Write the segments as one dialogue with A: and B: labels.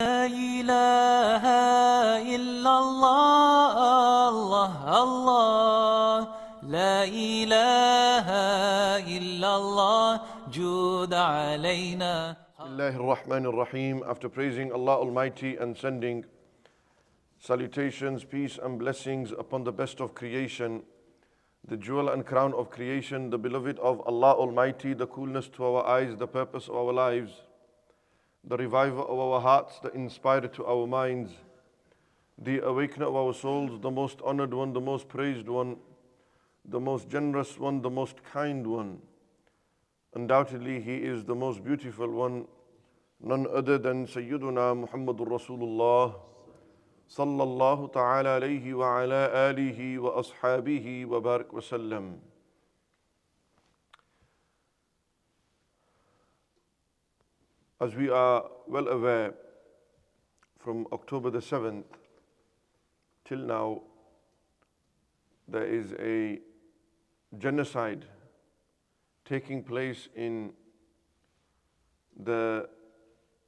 A: لا إله إلا الله الله الله لا إله إلا الله جود علينا.
B: Bismillahir Rahmanir Rahim. After praising Allah Almighty and sending salutations, peace and blessings upon the best of creation, the jewel and crown of creation, the beloved of Allah Almighty, the coolness to our eyes, the purpose of our lives, the reviver of our hearts, the inspirer to our minds, the awakener of our souls, the most honored one, the most praised one, the most generous one, the most kind one. Undoubtedly, he is the most beautiful one, none other than Sayyiduna Muhammadur Rasulullah sallallahu ta'ala alayhi wa ala alihi wa ashabihi wa barak wa sallam. As we are well aware, from October the 7th till now, there is a genocide taking place in the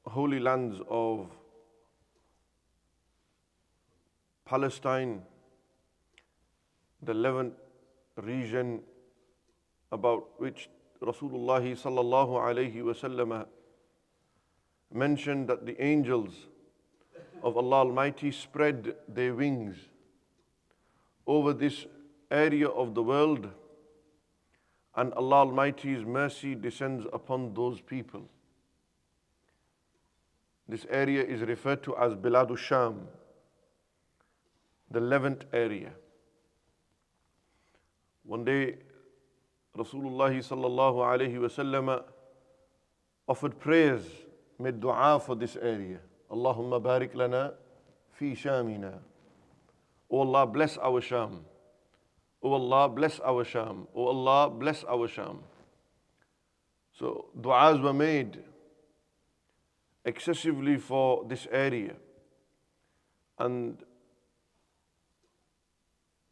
B: holy lands of Palestine, the Levant region, about which Rasulullah sallallahu alayhi wa sallam mentioned that the angels of Allah Almighty spread their wings over this area of the world, and Allah Almighty's mercy descends upon those people. This area is referred to as Biladu Sham, the Levant area. One day, Rasulullah sallallahu alayhi wa sallam offered prayers, made dua for this area. Allahumma barik lana fi shamina. O Allah, bless our Sham. O Allah, bless our Sham. O Allah, bless our Sham. So du'as were made excessively for this area. And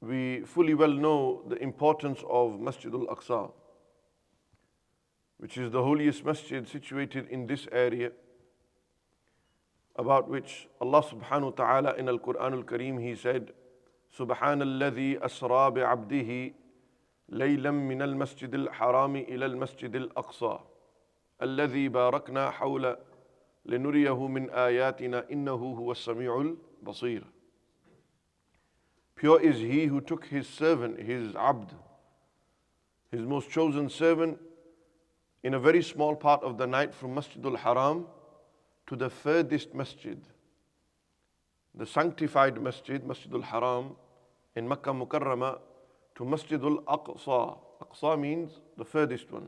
B: we fully well know the importance of Masjid al-Aqsa, which is the holiest masjid situated in this area, about which Allah subhanahu wa ta'ala in Al-Quran Al-Kareem, He said, سبحان الذي أسرى بعبده ليلا من المسجد الحرام إلى المسجد الأقصى الذي باركنا حول لنريه من آياتنا إنه هو السميع البصير. Pure is he who took his servant, his abd, his most chosen servant, in a very small part of the night from Masjid al-Haram to the furthest masjid, the sanctified masjid, Masjid al-Haram in Makkah Mukarramah, to Masjid al-Aqsa. Aqsa means the furthest one.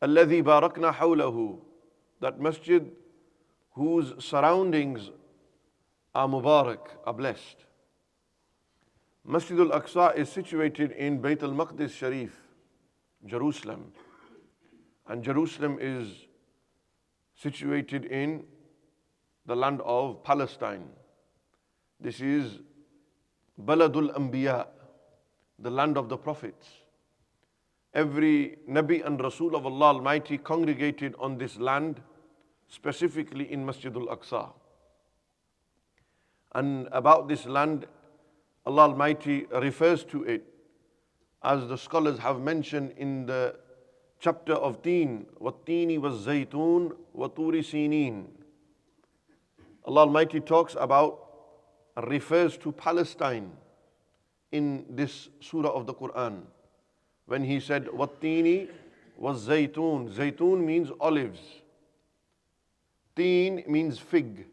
B: الَّذِي بَارَكْنَا حَوْلَهُ, that masjid whose surroundings are Mubarak, are blessed. Masjid al-Aqsa is situated in Bayt al-Maqdis Sharif, Jerusalem. And Jerusalem is situated in the land of Palestine. This is Baladul Anbiya, the land of the prophets. Every Nabi and Rasul of Allah Almighty congregated on this land, specifically in Masjid al-Aqsa. And about this land, Allah Almighty refers to it, as the scholars have mentioned in the chapter of Teen, وَالتِّينِ وَالزَّيْتُونِ وَطُورِ سِينِينَ. Allah Almighty talks about, refers to Palestine in this surah of the Quran, when He said, وَالتِّينِ وَالزَّيْتُونِ. Zaytun means olives. Teen means fig.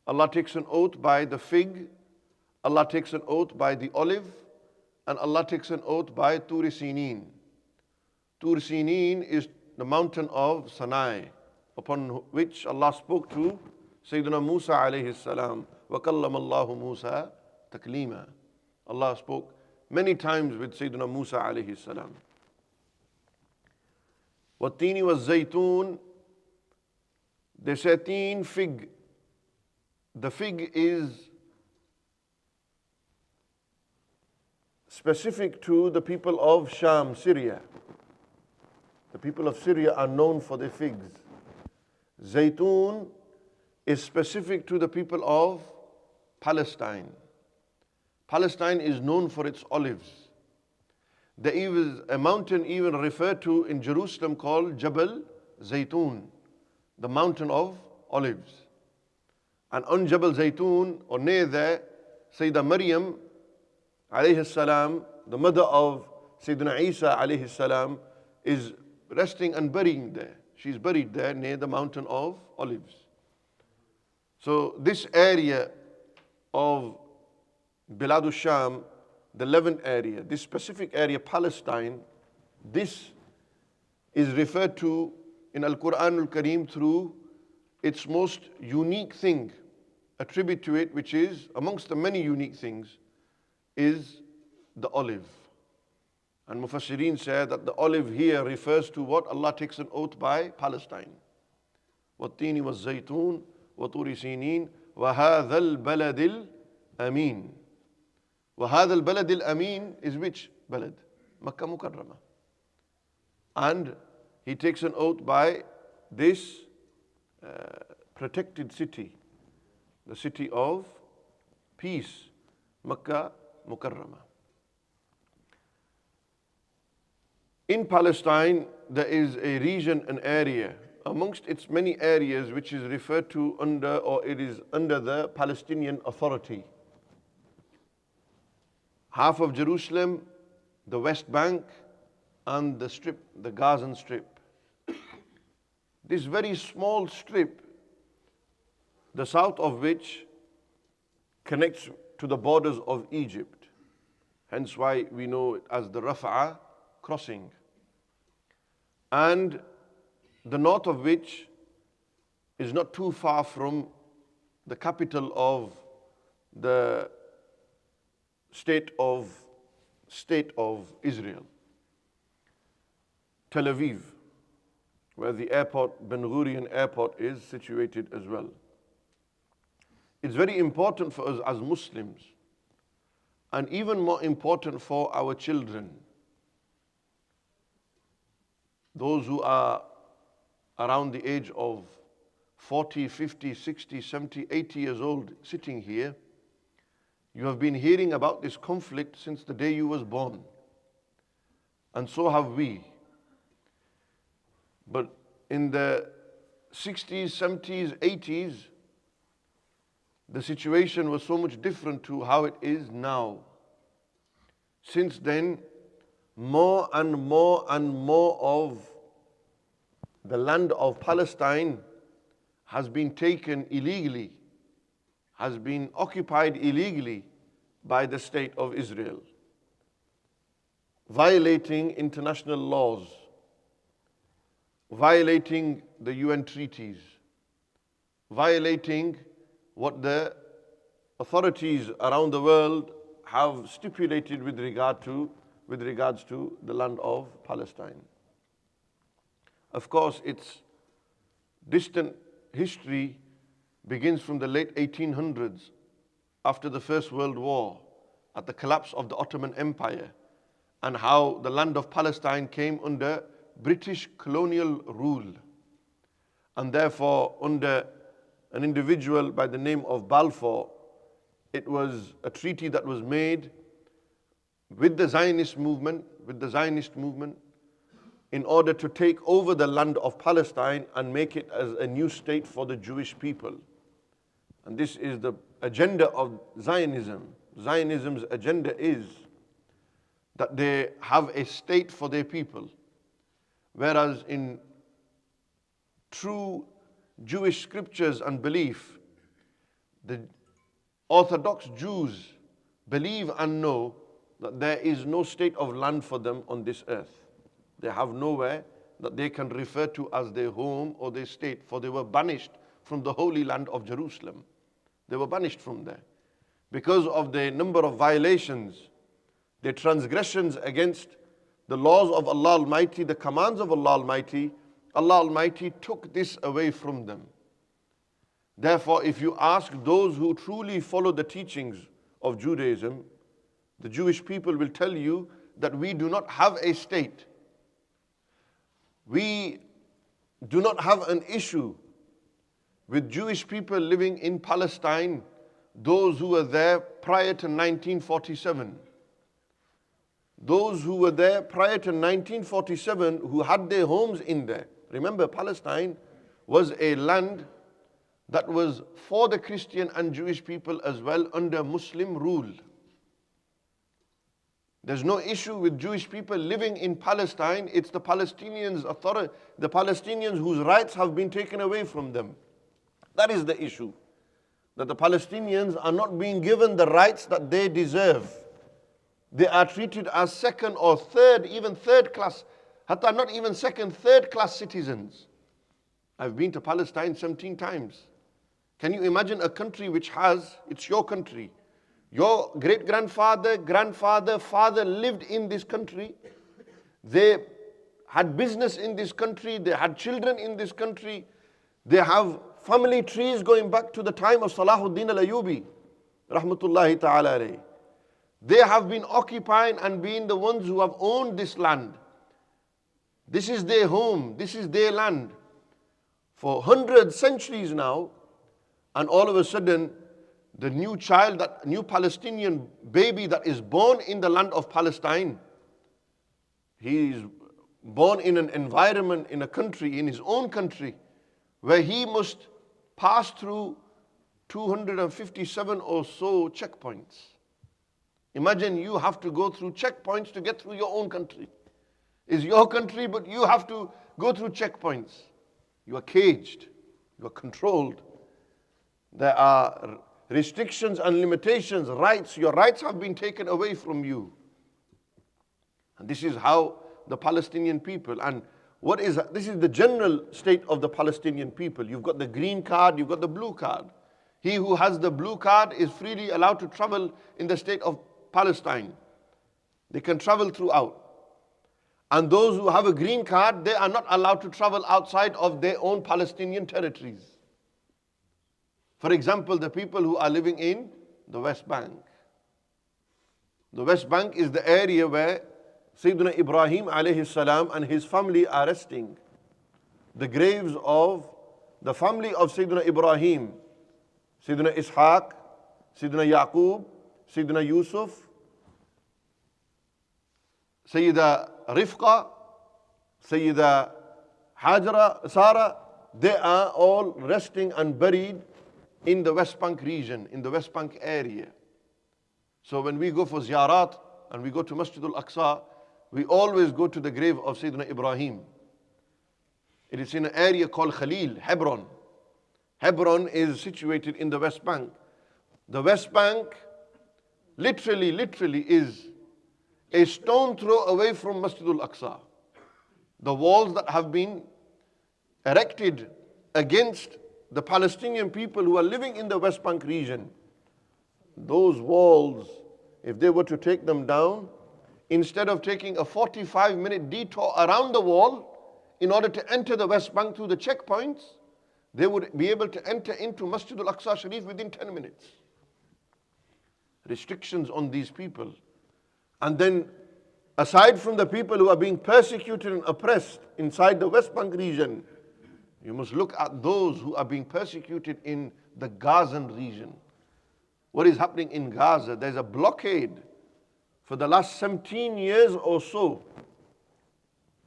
B: Allah takes an oath by the fig, Allah takes an oath by the olive, and Allah takes an oath by Tur Sinin. Tur Sinin is the mountain of Sinai, upon which Allah spoke to Sayyidina Musa alayhi salam. وَكَلَّمَ اللَّهُ مُوسَى تَكْلِيمًا. Allah spoke many times with Sayyidina Musa alayhi salam. وَالتِّينِ وَالزَّيْتُونِ. They say teen, fig. The fig is specific to the people of Sham, Syria. The people of Syria are known for their figs. Zaytun is specific to the people of Palestine. Palestine is known for its olives. There is a mountain even referred to in Jerusalem called Jabal Zaytun, the mountain of olives. And on Jabal Zaytun, or near there, Sayyidah Maryam alayhi salam, the mother of Sayyidina Isa alayhi salam, is resting and burying there. She's buried there near the mountain of olives. So this area of Bilad Sham, the Levant area, this specific area, Palestine, this is referred to in Al-Quran Al-Kareem through its most unique thing, attribute to it, which is, amongst the many unique things, is the olive. And Mufassirin said that the olive here refers to what Allah takes an oath by Palestine. وَالتِّينِ وَالزَّيْتُونِ وَطُورِ سِينِينَ وَهَذَا الْبَلَدِ الْأَمِينَ. وَهَذَا الْبَلَدِ الْأَمِينَ is which balad? Makkah Mukarramah. And he takes an oath by this protected city, the city of peace, Makkah Mukarramah. In Palestine, there is a region, an area, amongst its many areas, which is referred to under, or it is under the Palestinian Authority. Half of Jerusalem, the West Bank, and the strip, the Gazan strip. This very small strip, the south of which connects to the borders of Egypt, hence why we know it as the Rafah crossing, and the north of which is not too far from the capital of the state of Israel, Tel Aviv, where the airport, Ben Gurion Airport, is situated as well. It's very important for us as Muslims, and even more important for our children, those who are around the age of 40, 50, 60, 70, 80 years old sitting here. You have been hearing about this conflict since the day you was born. And so have we. But in the 60s, 70s, 80s, the situation was so much different to how it is now. Since then, more and more and more of the land of Palestine has been taken illegally, has been occupied illegally by the state of Israel, violating international laws, violating the UN treaties, violating what the authorities around the world have stipulated with regards to the land of Palestine. Of course, its distant history begins from the late 1800s, after the First World War, at the collapse of the Ottoman Empire, and how the land of Palestine came under British colonial rule. And therefore, under an individual by the name of Balfour, it was a treaty that was made with the Zionist movement, in order to take over the land of Palestine and make it as a new state for the Jewish people. And this is the agenda of Zionism. Zionism's agenda is that they have a state for their people. Whereas in true Jewish scriptures and belief, the Orthodox Jews believe and know that there is no state of land for them on this earth. They have nowhere that they can refer to as their home or their state, for they were banished from the holy land of Jerusalem. They were banished from there. Because of the number of violations, their transgressions against the laws of Allah Almighty, the commands of Allah Almighty took this away from them. Therefore, if you ask those who truly follow the teachings of Judaism, the Jewish people will tell you that we do not have a state. We do not have an issue with Jewish people living in Palestine, those who were there prior to 1947. Those who were there prior to 1947 who had their homes in there. Remember, Palestine was a land that was for the Christian and Jewish people as well under Muslim rule. There's no issue with Jewish people living in Palestine. It's the Palestinians' authority, the Palestinians whose rights have been taken away from them. That is the issue. That the Palestinians are not being given the rights that they deserve. They are treated as second or third, even third class, hatta not even second, third class citizens. I've been to Palestine 17 times. Can you imagine a country which has, it's your country. Your great-grandfather, grandfather, father lived in this country. They had business in this country. They had children in this country. They have family trees going back to the time of Salahuddin al-Ayyubi, rahmatullahi ta'ala alayhi. They have been occupying and being the ones who have owned this land. This is their home. This is their land. For hundreds, centuries now, and all of a sudden, the new child, that new Palestinian baby that is born in the land of Palestine, he is born in an environment, in a country, in his own country, where he must pass through 257 or so checkpoints. Imagine you have to go through checkpoints to get through your own country. It's your country, but you have to go through checkpoints. You are caged. You are controlled. There are restrictions and limitations, rights. Your rights have been taken away from you. And this is how the Palestinian people, and this is the general state of the Palestinian people. You've got the green card, you've got the blue card. He who has the blue card is freely allowed to travel in the state of Palestine. They can travel throughout. And those who have a green card, they are not allowed to travel outside of their own Palestinian territories. For example, the people who are living in the West Bank. The West Bank is the area where Sayyidina Ibrahim alayhi salam and his family are resting. The graves of the family of Sayyidina Ibrahim, Sayyidina Ishaq, Sayyidina Yaqub, Sayyidina Yusuf, Sayyida Rifqa, Sayyida Hajra, Sarah, they are all resting and buried in the West Bank region, in the West Bank area. So when we go for ziyarat and we go to Masjid al-Aqsa, we always go to the grave of Sayyidina Ibrahim. It is in an area called Khalil, Hebron. Hebron is situated in the West Bank. The West Bank literally is a stone throw away from Masjid al-Aqsa. The walls that have been erected against the Palestinian people who are living in the West Bank region, those walls, if they were to take them down, instead of taking a 45-minute detour around the wall in order to enter the West Bank through the checkpoints, they would be able to enter into Masjid al-Aqsa Sharif within 10 minutes. Restrictions on these people. And then, aside from the people who are being persecuted and oppressed inside the West Bank region, you must look at those who are being persecuted in the Gazan region. What is happening in Gaza? There's a blockade. For the last 17 years or so,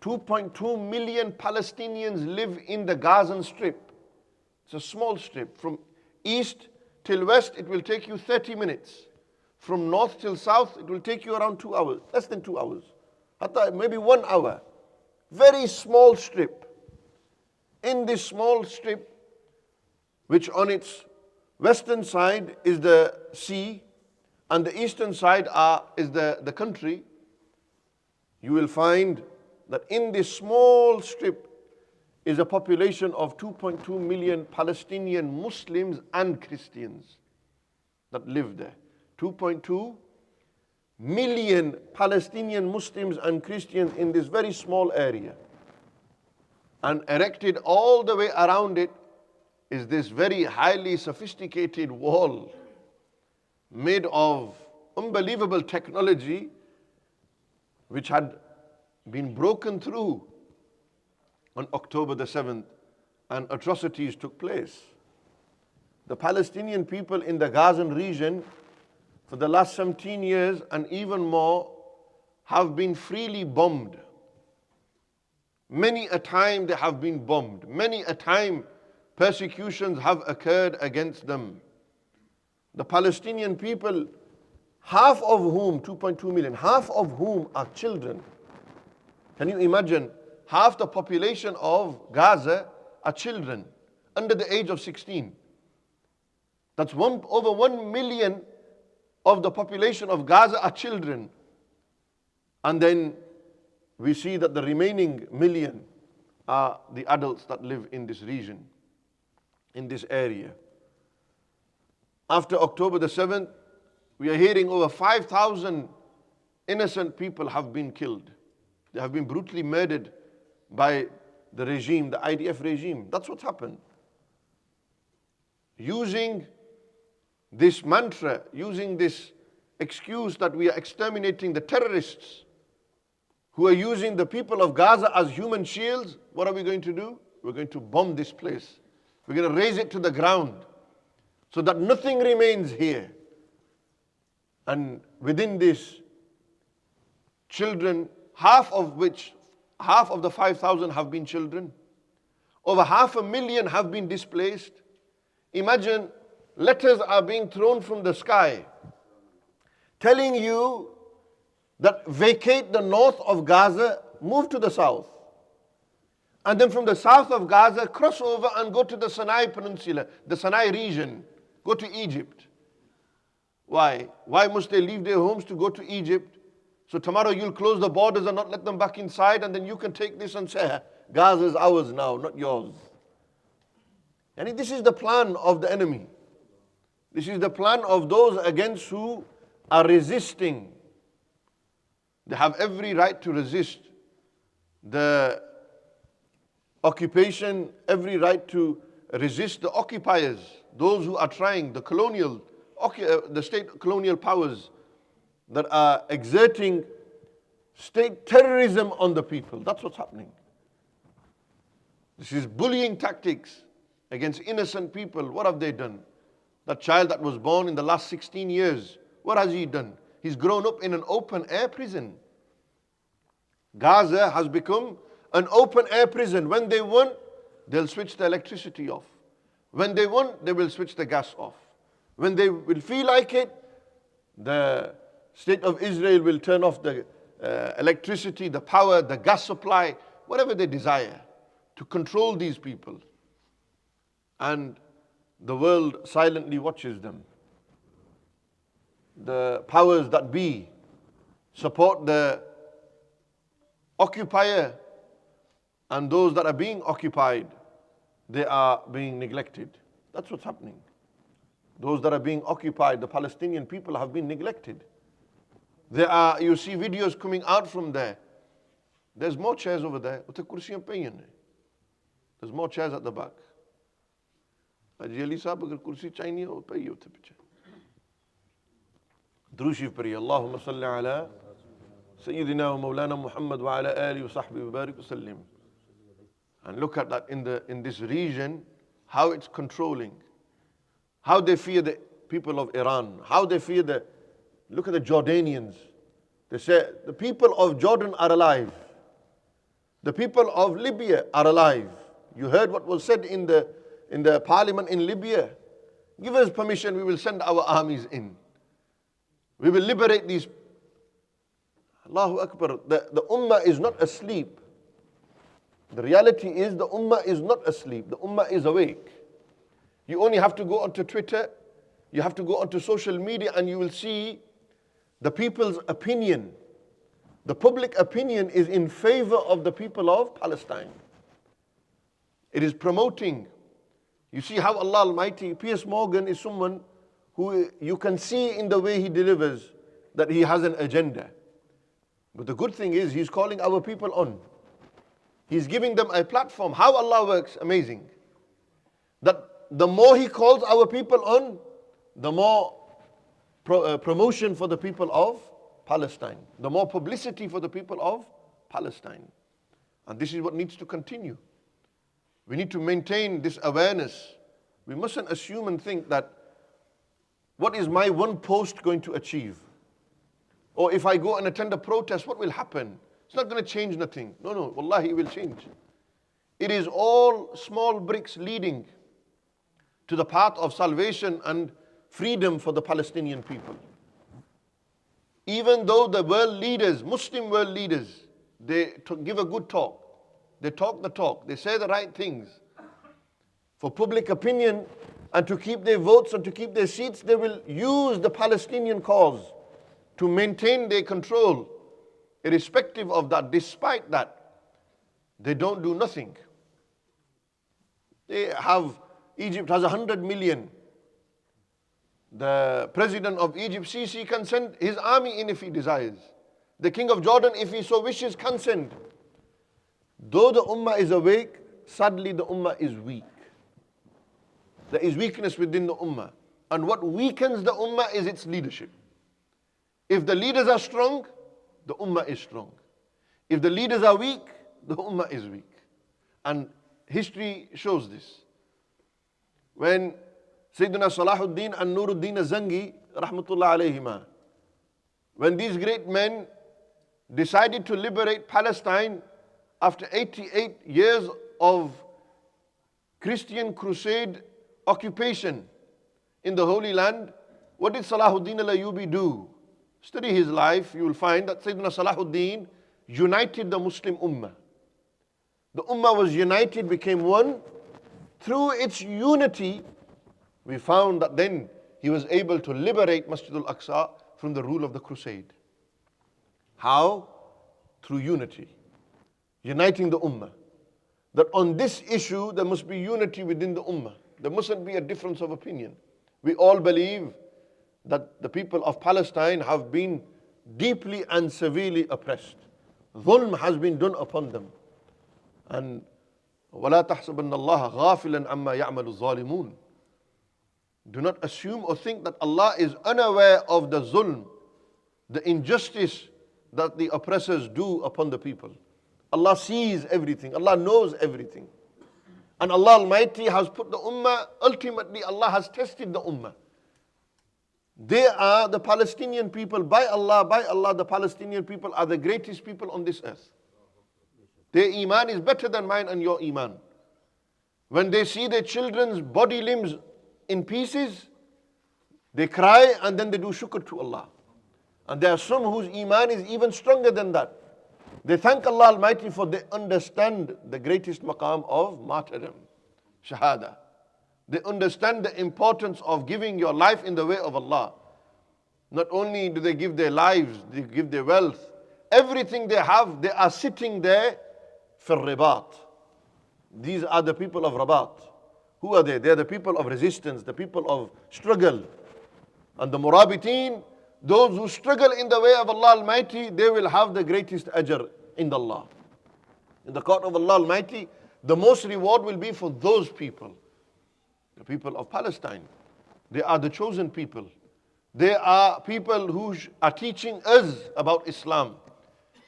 B: 2.2 million Palestinians live in the Gazan Strip. It's a small strip. From east till west, it will take you 30 minutes. From north till south, it will take you around 2 hours, less than 2 hours. Maybe 1 hour. Very small strip. In this small strip, which on its western side is the sea, and the eastern side is the country, you will find that in this small strip is a population of 2.2 million Palestinian Muslims and Christians that live there. 2.2 million Palestinian Muslims and Christians in this very small area. And erected all the way around it is this very highly sophisticated wall made of unbelievable technology, which had been broken through on October the 7th, and atrocities took place. The Palestinian people in the Gazan region for the last 17 years and even more have been freely bombed. Many a time they have been bombed. Many a time persecutions have occurred against them. The Palestinian people, half of whom, 2.2 million, half of whom are children. Can you imagine? Half the population of Gaza are children under the age of 16. That's over 1 million of the population of Gaza are children. And then we see that the remaining million are the adults that live in this region, in this area. After October the 7th, we are hearing over 5,000 innocent people have been killed. They have been brutally murdered by the regime, the IDF regime. That's what's happened. Using this mantra, using this excuse that we are exterminating the terrorists who are using the people of Gaza as human shields, what are we going to do? We're going to bomb this place. We're going to raze it to the ground so that nothing remains here. And within this, children, half of the 5,000 have been children. Over 500,000 have been displaced. Imagine, letters are being thrown from the sky telling you that vacate the north of Gaza, move to the south. And then from the south of Gaza, cross over and go to the Sinai Peninsula, the Sinai region, go to Egypt. Why? Why must they leave their homes to go to Egypt? So tomorrow you'll close the borders and not let them back inside, and then you can take this and say, Gaza is ours now, not yours. And this is the plan of the enemy. This is the plan of those against who are resisting. They have every right to resist the occupation, every right to resist the occupiers, those who are trying, the state colonial powers that are exerting state terrorism on the people. That's what's happening. This is bullying tactics against innocent people. What have they done? That child that was born in the last 16 years, what has he done? He's grown up in an open air prison. Gaza has become an open air prison. When they want, they'll switch the electricity off. When they want, they will switch the gas off. When they will feel like it, the state of Israel will turn off the electricity, the power, the gas supply, whatever they desire, to control these people. And the world silently watches them. The powers that be support the occupier, and those that are being occupied, they are being neglected. That's what's happening. Those that are being occupied, the Palestinian people, have been neglected. You see videos coming out from there. There's more chairs over there. There's more chairs at the back. Drushif pariye. Allahumma salli ala Sayyidina wa Mawlana Muhammad wa ala alihi wa sahbihi wa barik wa sallim. And look at that in this region, how it's controlling. How they fear the people of Iran. How they fear look at the Jordanians. They say the people of Jordan are alive. The people of Libya are alive. You heard what was said in the parliament in Libya. Give us permission, we will send our armies in. We will liberate these. Allahu Akbar. The Ummah is not asleep. The reality is the Ummah is not asleep. The Ummah is awake. You only have to go onto Twitter, you have to go onto social media, and you will see the people's opinion. The public opinion is in favor of the people of Palestine. It is promoting. You see how Allah Almighty, Piers Morgan is someone who you can see in the way he delivers that he has an agenda. But the good thing is he's calling our people on. He's giving them a platform. How Allah works, amazing. That the more he calls our people on, the more promotion for the people of Palestine. The more publicity for the people of Palestine. And this is what needs to continue. We need to maintain this awareness We mustn't assume and think that what is my one post going to achieve? Or if I go and attend a protest, what will happen? It's not going to change nothing. No, no, wallahi, it will change. It is all small bricks leading to the path of salvation and freedom for the Palestinian people. Even though the world leaders, Muslim world leaders, they give a good talk. They talk the talk. They say the right things. For public opinion and to keep their votes and to keep their seats, they will use the Palestinian cause to maintain their control. Irrespective of that, despite that, they don't do nothing. Egypt has 100 million. The president of Egypt, Sisi, can send his army in if he desires. The king of Jordan, if he so wishes, can send. Though the ummah is awake, sadly the ummah is weak. There is weakness within the ummah. And what weakens the ummah is its leadership. If the leaders are strong, the ummah is strong. If the leaders are weak, the ummah is weak. And history shows this. When Sayyidina Salahuddin and Nuruddin Zangi, rahmatullah alayhima, when these great men decided to liberate Palestine after 88 years of Christian crusade occupation in the Holy Land, what did Salahuddin al-Ayyubi do? Study his life, you will find that Sayyidina Salahuddin united the Muslim ummah. The ummah was united, became one. Through its unity, we found that then he was able to liberate Masjid al-Aqsa from the rule of the crusade. How? Through unity. Uniting the ummah. That on this issue, there must be unity within the ummah. There mustn't be a difference of opinion. We all believe that the people of Palestine have been deeply and severely oppressed. Dhulm has been done upon them. And وَلَا تَحْسَبَنَّ اللَّهَ غَافِلًا عَمَّا يَعْمَلُ الظَّالِمُونَ. Do not assume or think that Allah is unaware of the zulm, the injustice that the oppressors do upon the people. Allah sees everything. Allah knows everything. And Allah Almighty has put the ummah, ultimately Allah has tested the ummah. They are the Palestinian people. By Allah, the Palestinian people are the greatest people on this earth. Their iman is better than mine and your iman. When they see their children's body limbs in pieces, they cry and then they do shukr to Allah. And there are some whose iman is even stronger than that. They thank Allah Almighty for they understand the greatest maqam of martyrdom, shahada. They understand the importance of giving your life in the way of Allah. Not only do they give their lives, they give their wealth, everything they have, they are sitting there for ribat. These are the people of Rabat. Who are they? They are the people of resistance, the people of struggle. And the Murabitin, those who struggle in the way of Allah Almighty, they will have the greatest ajr in Allah. In the court of Allah Almighty, the most reward will be for those people. The people of Palestine. They are the chosen people. They are people who are teaching us about Islam.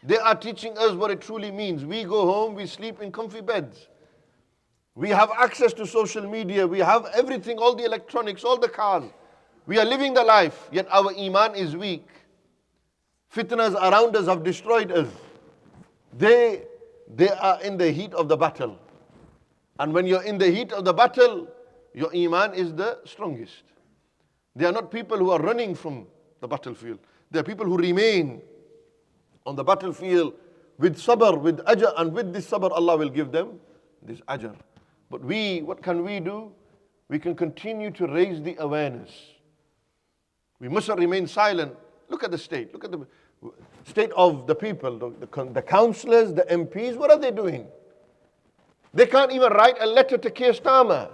B: They are teaching us what it truly means. We go home, we sleep in comfy beds. We have access to social media, we have everything, all the electronics, all the cars. We are living the life, yet our iman is weak. Fitnas around us have destroyed us. They are in the heat of the battle. And when you're in the heat of the battle, your iman is the strongest. They are not people who are running from the battlefield. They are people who remain on the battlefield with sabr, with ajr, and with this sabr Allah will give them this ajr. But what can we do? We can continue to raise the awareness. We mustn't remain silent. Look at the state. Look at the state of the people, the councillors, the MPs. What are they doing? They can't even write a letter to Keir Starmer.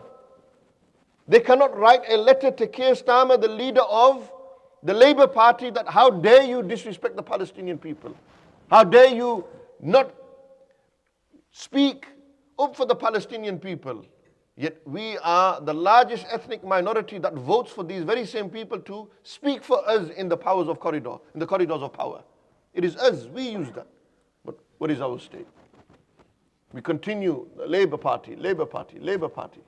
B: They cannot write a letter to Keir Starmer, the leader of the Labour Party, that how dare you disrespect the Palestinian people? How dare you not speak up for the Palestinian people? Yet we are the largest ethnic minority that votes for these very same people to speak for us in the powers of corridor, in the corridors of power. It is us, we use that. But what is our state? We continue, the Labour Party, Labour Party, Labour Party.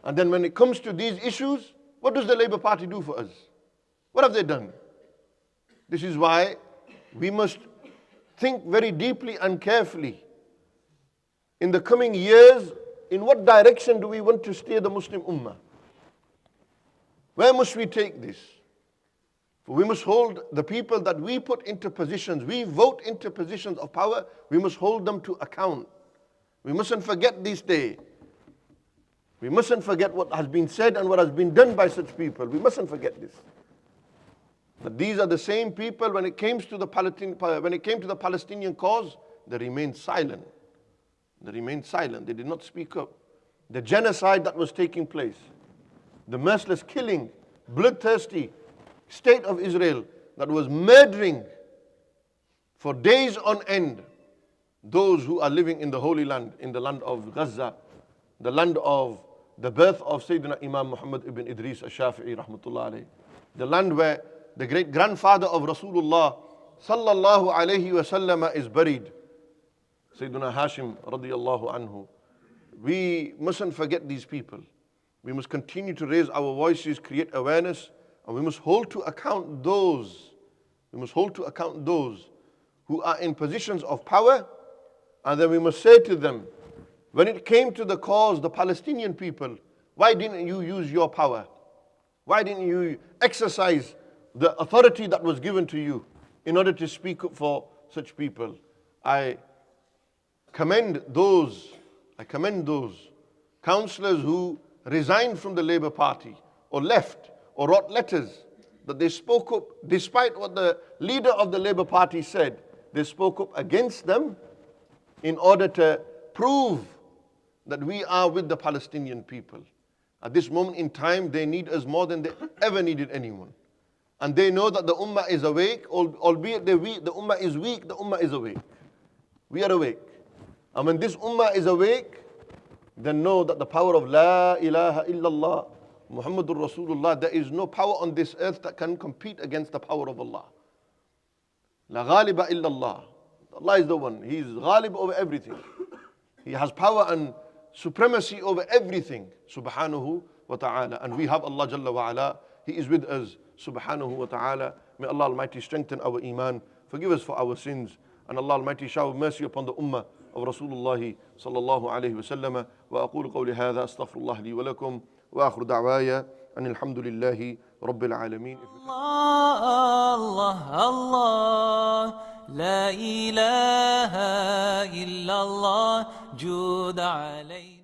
B: And then when it comes to these issues, what does the Labour Party do for us? What have they done? This is why we must think very deeply and carefully. In the coming years, in what direction do we want to steer the Muslim Ummah? Where must we take this? For we must hold the people that we put into positions, we vote into positions of power, we must hold them to account. We mustn't forget this day. We mustn't forget what has been said and what has been done by such people. We mustn't forget this. But these are the same people, when it came to the Palestinian cause, they remained silent. They remained silent. They did not speak up. The genocide that was taking place, the merciless killing, bloodthirsty state of Israel that was murdering for days on end those who are living in the Holy Land, in the land of Gaza, the land of the birth of Sayyidina Imam Muhammad ibn Idris al-Shafi'i rahmatullah alayhi, the land where the great grandfather of Rasulullah sallallahu alayhi wasallam is buried, Sayyidina Hashim radiyallahu anhu. We mustn't forget these people. We must continue to raise our voices, create awareness, and we must hold to account those. We must hold to account those who are in positions of power, and then we must say to them, when it came to the cause, the Palestinian people, why didn't you use your power? Why didn't you exercise the authority that was given to you in order to speak up for such people? I commend those councillors who resigned from the Labour Party or left or wrote letters, that they spoke up despite what the leader of the Labour Party said. They spoke up against them in order to prove that we are with the Palestinian people. At this moment in time, they need us more than they ever needed anyone. And they know that the Ummah is awake, albeit the Ummah is weak, the Ummah is awake. We are awake. And when this Ummah is awake, then know that the power of La ilaha illallah, Muhammadur Rasulullah, there is no power on this earth that can compete against the power of Allah. La ghaliba illallah. Allah is the one. He is ghalib over everything. He has power and supremacy over everything, subhanahu wa ta'ala. And we have Allah Jalla wa ala. He is with us, subhanahu wa ta'ala. May Allah Almighty strengthen our iman, forgive us for our sins, and Allah Almighty shower mercy upon the ummah of Rasulullah sallallahu alayhi wa sallam. Wa aqulu qawli hadha, astaghfirullah li wa lakum, wa akhiru da'waya, and alhamdulillahi rabbil alameen.
A: Allah, Allah, la ilaha illallah, jud alayna.